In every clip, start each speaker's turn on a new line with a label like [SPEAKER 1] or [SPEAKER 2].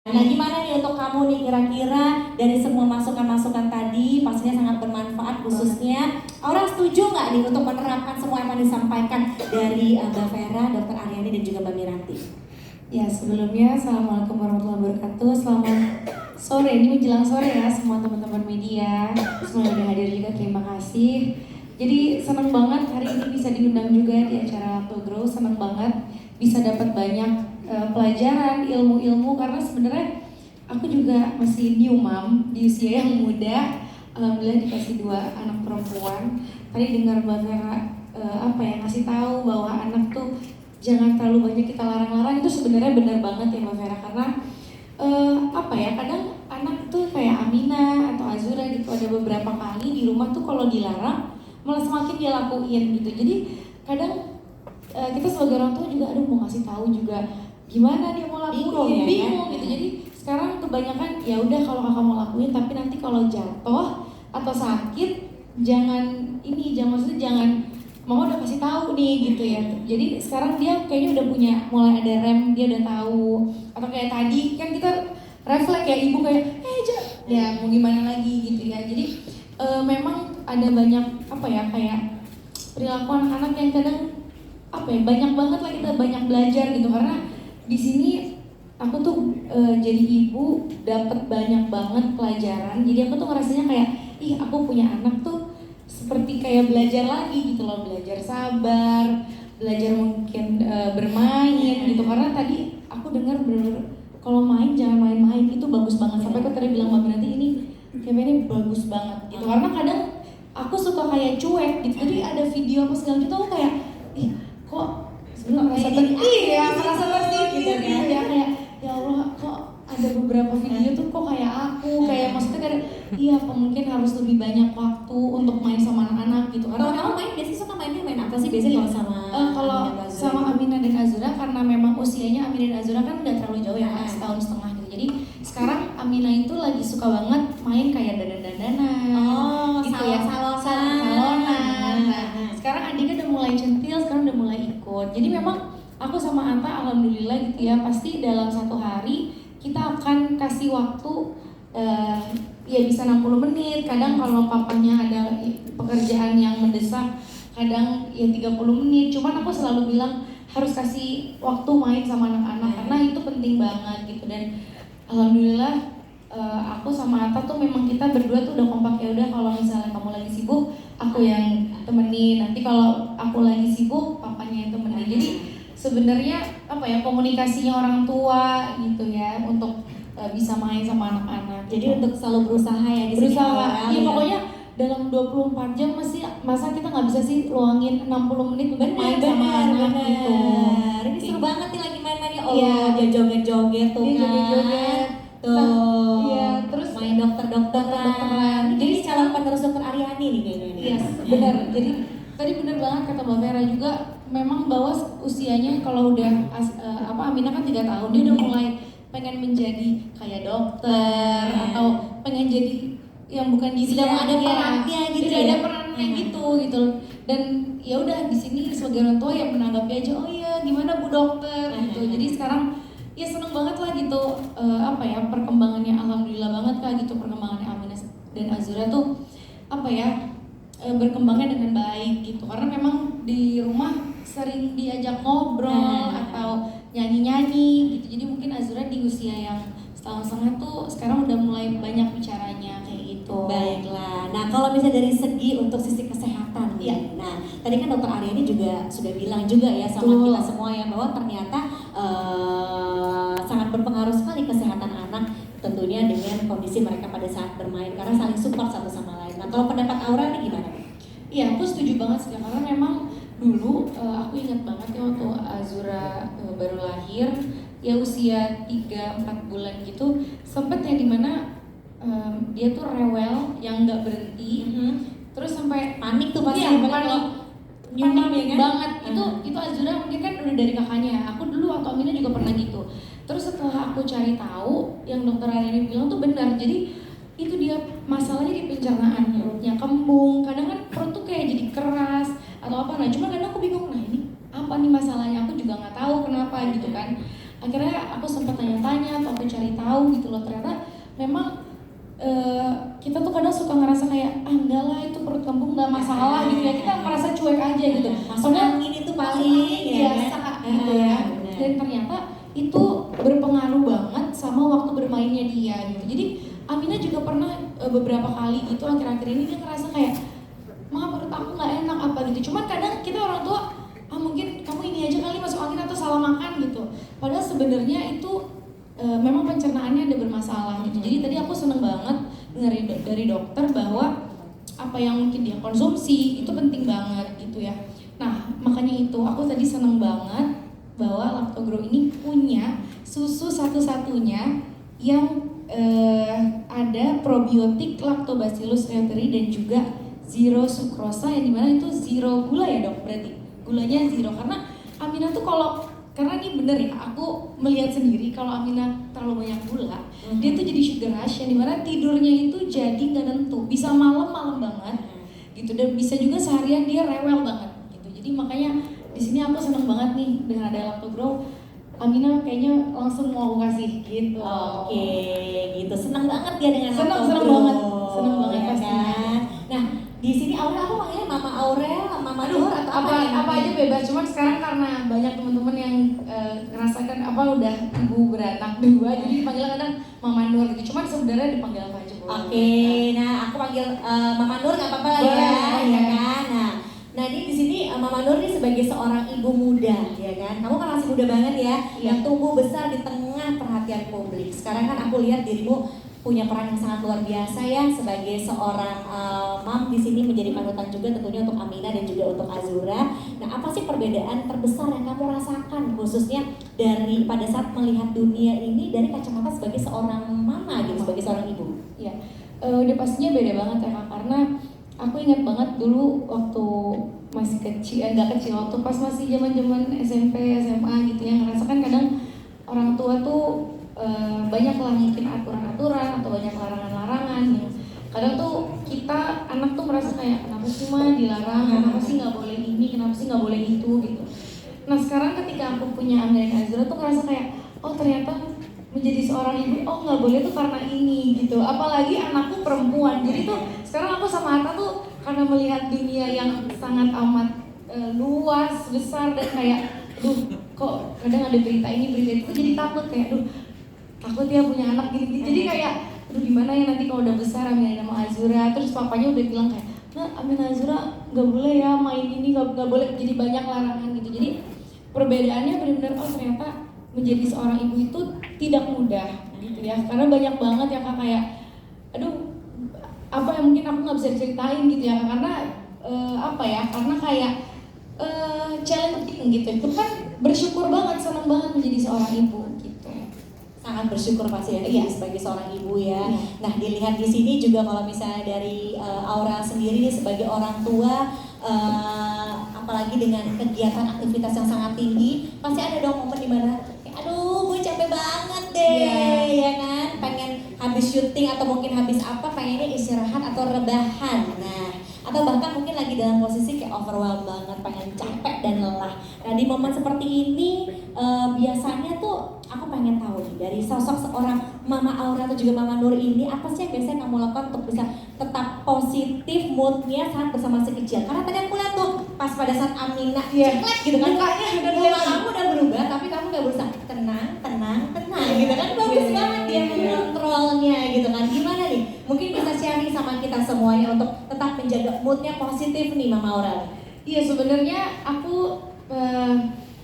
[SPEAKER 1] Nah, gimana nih untuk kamu nih kira-kira dari semua masukan-masukan tadi pastinya sangat bermanfaat, khususnya orang setuju nggak nih untuk menerapkan semua yang akan disampaikan dari Mbak Vera, Dr. Aryani dan juga Mbak Miranti?
[SPEAKER 2] Ya, sebelumnya Assalamualaikum warahmatullahi wabarakatuh. Selamat sore, ini menjelang sore ya semua teman-teman media. Semua yang udah hadir juga terima kasih. Jadi seneng banget hari ini bisa diundang juga di acara To Grow. Seneng banget bisa dapat banyak pelajaran, ilmu-ilmu, karena sebenarnya aku juga masih new mom di usia yang muda. Alhamdulillah dikasih 2 anak perempuan. Tadi dengar Mbak Vera ngasih tahu bahwa anak tuh jangan terlalu banyak kita larang-larang. Itu sebenarnya benar banget ya Mbak Vera, karena kadang anak tuh kayak Amina atau Azura gitu, ada beberapa kali di rumah tuh kalau dilarang malah semakin dia lakuin gitu. Jadi kadang kita sebagai orang tua juga mau ngasih tahu juga gimana dia mau lakuin, bingung gitu. Jadi sekarang kebanyakan ya udah, kalau kakak mau lakuin, tapi nanti kalau jatuh atau sakit jangan mama udah kasih tahu nih gitu ya. Jadi sekarang dia kayaknya udah punya, mulai ada rem, dia udah tahu. Atau kayak tadi kan kita refleks ya, ibu kayak ya mau gimana lagi gitu ya. Jadi memang ada banyak kayak perilaku anak-anak yang kadang banyak banget lah kita banyak belajar gitu. Karena di sini aku tuh jadi ibu dapat banyak banget pelajaran. Jadi aku tuh ngerasanya kayak aku punya anak tuh seperti kayak belajar lagi gitu loh, belajar sabar, belajar mungkin bermain gitu. Karena tadi aku dengar bener kalau main jangan main-main, itu bagus banget. Sampai aku tadi bilang Mbak nanti ini kayak bagus banget gitu. Karena kadang aku suka kayak cuek gitu. Jadi ada video apa segala gitu, aku kayak kok sebenarnya merasa sedih gitu kan ya, kayak ya Allah kok ada beberapa video tuh kok kayak aku, kayak maksudnya kayak apa mungkin harus lebih banyak waktu untuk main sama anak-anak gitu.
[SPEAKER 1] Kalau kamu main biasanya suka main apa sih biasanya kalau
[SPEAKER 2] sama Amina dan Azura, karena memang usianya Amina dan Azura kan nggak terlalu jauh ya, setahun setengah gitu. Jadi sekarang Amina itu lagi suka banget main kayak dandan-dandanan gitu ya, salonan. Nah, sekarang adiknya udah mulai centil, sekarang udah mulai ikut. Jadi memang aku sama Anta alhamdulillah gitu ya, pasti dalam satu hari kita akan kasih waktu ya bisa 60 menit. Kadang kalau papanya ada pekerjaan yang mendesak, kadang ya 30 menit. Cuman aku selalu bilang harus kasih waktu main sama anak-anak karena itu penting banget gitu. Dan alhamdulillah aku sama Ata tuh memang kita berdua tuh udah kompak, ya udah kalau misalnya kamu lagi sibuk aku yang temenin, nanti kalau aku lagi sibuk papanya yang temenin. Jadi sebenarnya komunikasinya orang tua gitu ya untuk bisa main sama anak-anak.
[SPEAKER 1] Jadi untuk selalu berusaha ya di sini.
[SPEAKER 2] Iya pokoknya dalam 24 jam masa kita nggak bisa sih luangin 60 menit untuk main sama anak gitu.
[SPEAKER 1] Ini seru banget nih lagi main-mainnya. Dia joget-joget tuh kan.
[SPEAKER 2] Joget-joget.
[SPEAKER 1] Tuh.
[SPEAKER 2] Iya, terus
[SPEAKER 1] main dokter-dokteran. Jadi calon penerus Dokter Aryani nih kayaknya.
[SPEAKER 2] Iya, benar. Jadi tadi benar banget kata Mbak Vera juga, memang bahwa usianya kalau udah Amina kan 3 tahun, dia udah mulai pengen menjadi kayak dokter atau pengen jadi yang bukan di
[SPEAKER 1] sudah ada perannya gitu ya.
[SPEAKER 2] Ada perannya gitu. Dan ya udah di sini sebagai orang tua yang menanggapi aja, oh iya gimana Bu Dokter gitu. Jadi sekarang ya seneng banget lah gitu, perkembangannya alhamdulillah banget Kak gitu. Perkembangannya Amina dan Azura tuh berkembangnya dengan baik gitu. Karena memang di rumah sering diajak ngobrol atau nyanyi-nyanyi gitu. Jadi mungkin Azura di usia yang setahun setengah tuh sekarang udah mulai banyak bicaranya kayak gitu.
[SPEAKER 1] Baiklah. Nah, kalau misalnya dari segi untuk sisi kesehatan nih.
[SPEAKER 2] Ya.
[SPEAKER 1] Nah, tadi kan Dokter Aryani juga sudah bilang juga ya sama kita semua ya bahwa ternyata sangat berpengaruh sekali kesehatan anak tentunya dengan kondisi mereka pada saat bermain, karena saling support satu sama lain. Nah, kalau pendapat Aura nih gimana?
[SPEAKER 2] Iya, aku setuju banget sih, karena memang dulu aku ingat banget ya waktu Azura baru lahir ya usia 3-4 bulan gitu, sempet ya dimana dia tuh rewel yang nggak berhenti, terus sampai
[SPEAKER 1] panik tuh pasti.
[SPEAKER 2] Panik banget. Itu Azura mungkin kan udah dari kakaknya. Aku dulu waktu Amina juga pernah gitu. Terus setelah aku cari tahu yang dokter Aryani bilang tuh benar. Jadi itu dia masalahnya di pencernaan, perutnya kembung. Kadang kan perut tuh kayak jadi keras atau apa. Nah cuma kadang aku bingung, nah ini apa nih masalahnya? Aku juga nggak tahu kenapa gitu kan. akhirnya aku sempat tanya-tanya atau aku cari tahu gitu loh, ternyata memang kita tuh kadang suka ngerasa kayak enggak lah itu perut kembung nggak masalah gitu ya, kita merasa cuek aja gitu.
[SPEAKER 1] Masuk angin itu paling
[SPEAKER 2] biasa gitu ya. Dan ternyata itu berpengaruh banget sama waktu bermainnya dia gitu. Jadi Amina juga pernah beberapa kali gitu akhir-akhir ini dia ngerasa kayak perut aku nggak enak apa gitu. Cuman kadang kita orang tua mungkin kamu ini aja kali masuk angin atau salah makan gitu. Padahal sebenarnya itu memang pencernaannya ada bermasalah gitu. Jadi tadi aku seneng banget dengerin dari dokter bahwa apa yang mungkin dia konsumsi itu penting banget gitu ya. Nah makanya itu aku tadi seneng banget bahwa Lactogro ini punya susu satu-satunya yang ada probiotik Lactobacillus reuteri dan juga zero sukrosa, yang dimana itu zero gula ya dok, berarti gulanya zero. Karena Amina tuh karena ini bener ya, aku melihat sendiri kalau Amina terlalu banyak gula, dia tuh jadi sugar rush, yang dimana tidurnya itu jadi nggak nentu, bisa malam-malam banget gitu, dan bisa juga seharian dia rewel banget gitu. Jadi makanya di sini aku seneng banget nih dengan ada Lactogro. Amina kayaknya langsung mau aku kasih gitu.
[SPEAKER 1] Oke, gitu. Seneng banget ya dengan
[SPEAKER 2] seneng
[SPEAKER 1] Lactogro.
[SPEAKER 2] seneng banget
[SPEAKER 1] Ya
[SPEAKER 2] pastinya.
[SPEAKER 1] kan? Nah, di sini Aurel aku manggilnya Mama Aurel, Mama Nur atau
[SPEAKER 2] apa aja bebas. Cuman sekarang karena banyak teman-teman yang ngerasakan udah ibu beranak dua, jadi dipanggil kadang Mama Nur gitu. Cuman sebenarnya dipanggil apa aja boleh.
[SPEAKER 1] Oke, nah aku panggil Mama Nur nggak apa-apa lah
[SPEAKER 2] boleh,
[SPEAKER 1] ya kan? Nah ini di sini Mama Nur nih sebagai seorang ibu muda, ya kan? Kamu kan masih muda banget ya, yang tumbuh besar di tengah perhatian publik. Sekarang kan aku lihat dirimu punya peran yang sangat luar biasa ya sebagai seorang mam di sini, menjadi panutan juga tentunya untuk Amina dan juga untuk Azura. Nah, apa sih perbedaan terbesar yang kamu rasakan khususnya dari pada saat melihat dunia ini dari kacamata sebagai seorang mama gitu, sebagai seorang ibu?
[SPEAKER 2] Ya, udah pastinya beda banget ya Kak, karena aku ingat banget dulu waktu masih kecil, nggak kecil, waktu pas masih zaman SMP, SMA gitu ya, ngerasa kan kadang orang tua tuh banyak lah mungkin aturan-aturan atau banyak larangan-larangan yang kadang tuh kita anak tuh merasa kayak kenapa sih mah dilarang, kenapa sih nggak boleh ini, kenapa sih nggak boleh itu gitu. Nah sekarang ketika aku punya Amina dan Azura tuh ngerasa kayak oh ternyata menjadi seorang ibu nggak boleh tuh karena ini gitu, apalagi anakku perempuan. Jadi tuh sekarang aku sama Atta tuh karena melihat dunia yang sangat amat luas, besar, dan kayak kok kadang ada berita ini berita itu, jadi takut kayak takut ya punya anak gini-gini. Jadi kayak gimana ya nanti kalau udah besar Amina sama Azura. Terus papanya udah bilang kayak nah Amina Azura nggak boleh ya main ini, nggak boleh, jadi banyak larangan gitu. Jadi perbedaannya benar-benar ternyata menjadi seorang ibu itu tidak mudah gitu ya, karena banyak banget ya Kak, kayak apa yang mungkin aku nggak bisa ceritain gitu ya Kak, karena karena kayak challenging gitu. Itu kan bersyukur banget, senang banget menjadi seorang ibu gitu.
[SPEAKER 1] Sangat bersyukur pasti ya sebagai seorang ibu ya. Nah dilihat di sini juga kalau misalnya dari Aurel sendiri nih sebagai orang tua, apalagi dengan kegiatan aktivitas yang sangat tinggi, pasti ada dong momen dimana aduh gue capek banget deh ya kan, pengen habis syuting atau mungkin habis apa pengennya istirahat atau rebahan. Nah atau bahkan mungkin lagi dalam posisi kayak overwhelmed banget, pengen capek dan lelah. Nah di momen seperti ini biasanya tuh aku pengen tahu nih dari sosok seorang Mama Aurel atau juga Mama Nur ini, apa sih yang biasanya kamu lakukan untuk bisa tetap positif moodnya saat bersama si kecil? Karena tadi aku lihat tuh pas pada saat Amina ceklek gitu kan, mukanya kamu udah berubah tapi kamu gak berusaha tenang gitu kan, bagus banget dia mengontrolnya gitu kan. Gimana nih? Mungkin bisa sharing sama kita semuanya untuk tetap menjaga moodnya positif nih Mama Aurel.
[SPEAKER 2] Iya sebenarnya aku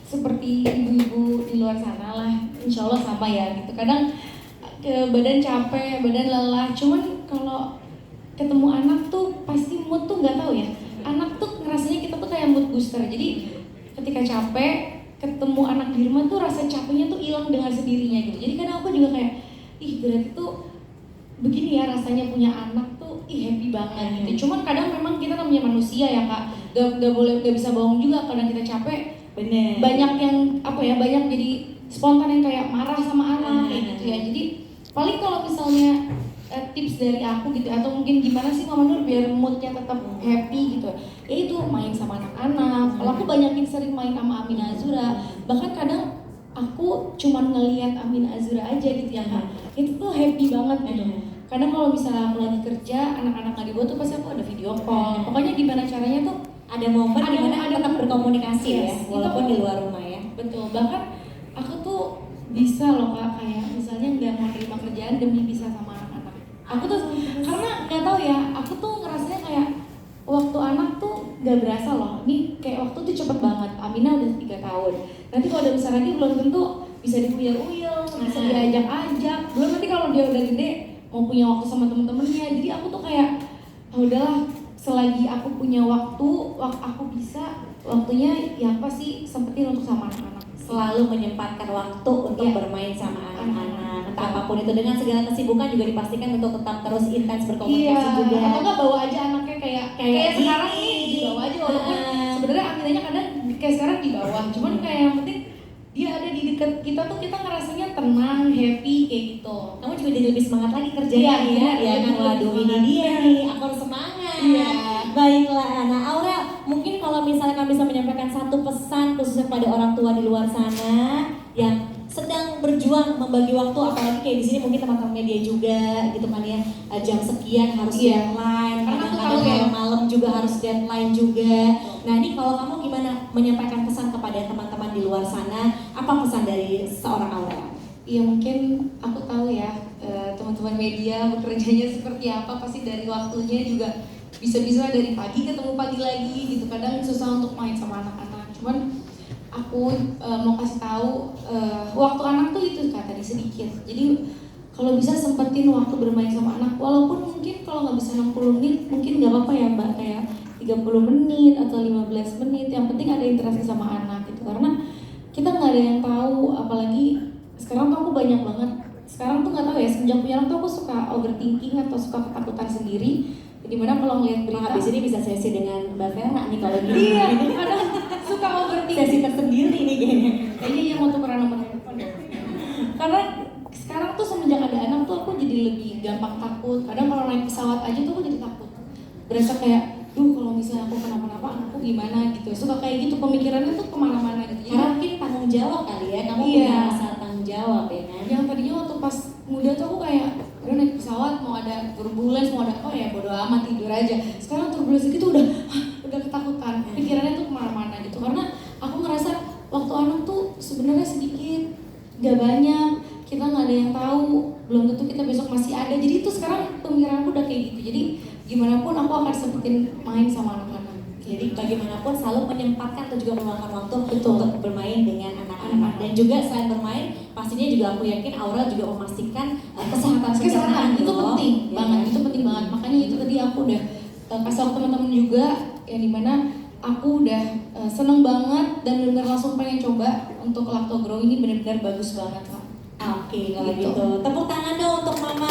[SPEAKER 2] seperti ibu-ibu di luar sana lah, insya Allah sama ya gitu. Kadang badan capek, badan lelah, cuman kalau ketemu anak tuh pasti mood tuh nggak tahu ya. Anak tuh ngerasanya kita tuh kayak mood booster. Jadi ketika capek, ketemu anak di rumah tuh rasa capeknya tuh hilang dengan sendirinya gitu. Jadi kadang aku juga kayak, berarti tuh begini ya rasanya punya anak tuh, happy banget gitu. Cuman kadang memang kita namanya manusia ya Kak, gak bisa bohong juga. Kadang kita capek,
[SPEAKER 1] bener,
[SPEAKER 2] banyak yang banyak jadi spontan yang kayak marah sama anak gitu ya. Jadi paling kalau misalnya tips dari aku gitu, atau mungkin gimana sih Mama Nur biar moodnya tetap happy gitu, itu main sama anak-anak. Kalau aku banyakin sering main sama Amina Azura, bahkan kadang aku cuman ngelihat Amina Azura aja gitu ya Kak. Itu tuh happy banget gitu. Kadang kalau misalnya aku lagi kerja, anak-anak nggak dibuat tuh pasti aku ada video call. Pokoknya gimana caranya tuh
[SPEAKER 1] Ada momen dimana
[SPEAKER 2] ada
[SPEAKER 1] tetap berkomunikasi ya,
[SPEAKER 2] yes,
[SPEAKER 1] walaupun
[SPEAKER 2] itu
[SPEAKER 1] di luar rumah ya.
[SPEAKER 2] betul. Bahkan aku tuh bisa loh Kak, kayak misalnya nggak mau terima kerjaan demi bisa sama anak-anak. Aku tuh karena nggak tahu ya, aku tuh ngerasanya kayak waktu anak tuh nggak berasa loh. Ini kayak waktu tuh cepet banget. Amina udah 3 tahun. Nanti kalau udah besar lagi belum tentu bisa diuyel-uyel, bisa diajak-ajak. Belum nanti kalau dia udah gede mau punya waktu sama temen-temennya. Jadi aku tuh kayak udahlah, selagi aku punya waktu aku bisa, waktunya ya apa sih sempetin untuk sama anak-anak.
[SPEAKER 1] Selalu menyempatkan waktu untuk
[SPEAKER 2] Iya.
[SPEAKER 1] bermain sama anak-anak, entah apapun itu, dengan segala kesibukan juga dipastikan untuk tetap terus intens berkomunikasi juga.
[SPEAKER 2] Atau nggak bawa aja anaknya kayak sekarang
[SPEAKER 1] gini.
[SPEAKER 2] nih dibawa aja, walaupun sebenarnya Aminanya kadang kayak sekarang di bawah, cuman kayak yang penting dia ada di dekat kita tuh kita ngerasanya tenang, happy kayak gitu.
[SPEAKER 1] Kamu juga jadi lebih semangat lagi kerjanya
[SPEAKER 2] Iya,
[SPEAKER 1] ya kan,
[SPEAKER 2] lebih
[SPEAKER 1] waduh ini
[SPEAKER 2] semangat.
[SPEAKER 1] dia nih, aku harus semangat.
[SPEAKER 2] Iya.
[SPEAKER 1] Baiklah, nah Aurel, mungkin kalau misalnya kamu bisa menyampaikan satu pesan khususnya pada orang tua di luar sana yang sedang berjuang membagi waktu, apalagi kayak di sini mungkin teman-teman media juga gitu kan ya, jam sekian harus
[SPEAKER 2] Iya.
[SPEAKER 1] deadline,
[SPEAKER 2] Karena aku
[SPEAKER 1] kadang-kadang
[SPEAKER 2] tahu ya.
[SPEAKER 1] malam-malam juga harus deadline juga. Nah ini kalau kamu gimana menyampaikan pesan kepada teman-teman di luar sana, apa pesan dari seorang Aurel?
[SPEAKER 2] Iya, mungkin aku tahu ya teman-teman media bekerjanya seperti apa, pasti dari waktunya juga bisa-bisa dari pagi ketemu pagi lagi gitu, kadang susah untuk main sama anak-anak. Cuman aku mau kasih tahu waktu anak tuh itu Kak tadi sedikit, jadi kalau bisa sempetin waktu bermain sama anak, walaupun mungkin kalau nggak bisa 60 menit mungkin nggak apa-apa ya Mbak, kayak 30 menit atau 15 menit, yang penting ada interaksi sama anak gitu, karena kita nggak ada yang tahu, apalagi sekarang tuh aku banyak banget, sekarang tuh nggak tahu ya, semenjak punya anak tuh aku suka overthinking atau suka ketakutan sendiri, dimana kalau ngeliat berita
[SPEAKER 1] Habis ini bisa sesi dengan Mbak Vera nih kalau gini.
[SPEAKER 2] iya, kadang suka overthinking.
[SPEAKER 1] Sesi tersendiri nih kayaknya.
[SPEAKER 2] Kayaknya yang mau tukeran nomor handphone deh. Karena sekarang tuh semenjak ada anak tuh aku jadi lebih gampang takut. Kadang kalau naik pesawat aja tuh aku jadi takut. Berasa kayak, duh kalau misalnya aku kenapa-napa anakku gimana gitu. Suka kayak gitu, pemikirannya tuh kemana-mana gitu.
[SPEAKER 1] Karena mungkin tanggung jawab kali ya, kamu
[SPEAKER 2] Iya.
[SPEAKER 1] punya rasa tanggung jawab ya kan.
[SPEAKER 2] Yang tadinya waktu pas muda tuh aku kayak udah naik pesawat mau ada turbulence, mau ada apa ya bodo amat tidur aja. Sekarang turbulence gitu udah ketakutan. Pikirannya tuh kemana-mana gitu. Karena aku ngerasa waktu anak tuh sebenarnya sedikit, gak banyak. Kita nggak ada yang tahu, belum tentu kita besok masih ada. Jadi itu sekarang pemikiranku udah kayak gitu. Jadi gimana pun aku akan sempetin main sama anak-anak.
[SPEAKER 1] Jadi bagaimanapun selalu menyempatkan atau juga meluangkan waktu
[SPEAKER 2] Betul.
[SPEAKER 1] untuk bermain dengan anak-anak. Dan juga selain bermain, pastinya juga aku yakin Aurel juga memastikan kesehatan pencernaan
[SPEAKER 2] itu
[SPEAKER 1] loh.
[SPEAKER 2] penting
[SPEAKER 1] Ya
[SPEAKER 2] banget,
[SPEAKER 1] kan?
[SPEAKER 2] itu penting banget. Makanya itu tadi aku udah kasih tahu teman-teman juga, yang dimana aku udah seneng banget dan benar-benar langsung pengen coba untuk Lacto Grow ini, benar-benar bagus banget Kak.
[SPEAKER 1] Oke, kalau
[SPEAKER 2] Gitu.
[SPEAKER 1] gitu. Tepuk tangan dong untuk Mama